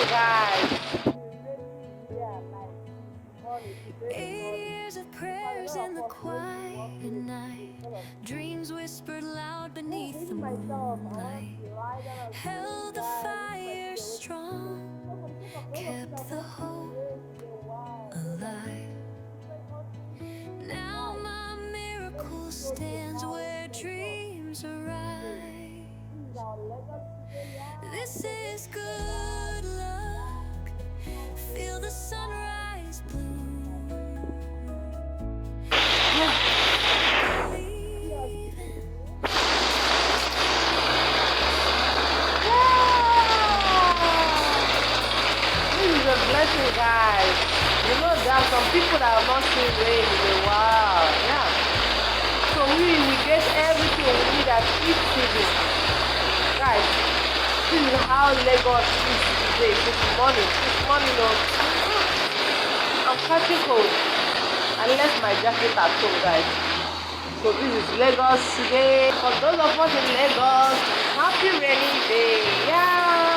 blessing, guys. 8 years of prayers in the quiet night, dreams whispered loud beneath the moonlight, held the fire strong, kept the hope alive. Now my miracle stands where dreams arise. This is good luck. Feel the sunrise bloom. This is a blessing, guys. You know, there are some people that have not seen rain in a while. Yeah. So we get everything we need at each season. Guys, this is how Lagos is today. This morning. I'm catching cold. I left my jacket at home, guys. So this is Lagos today. For those of us in Lagos, happy rainy day. Yeah.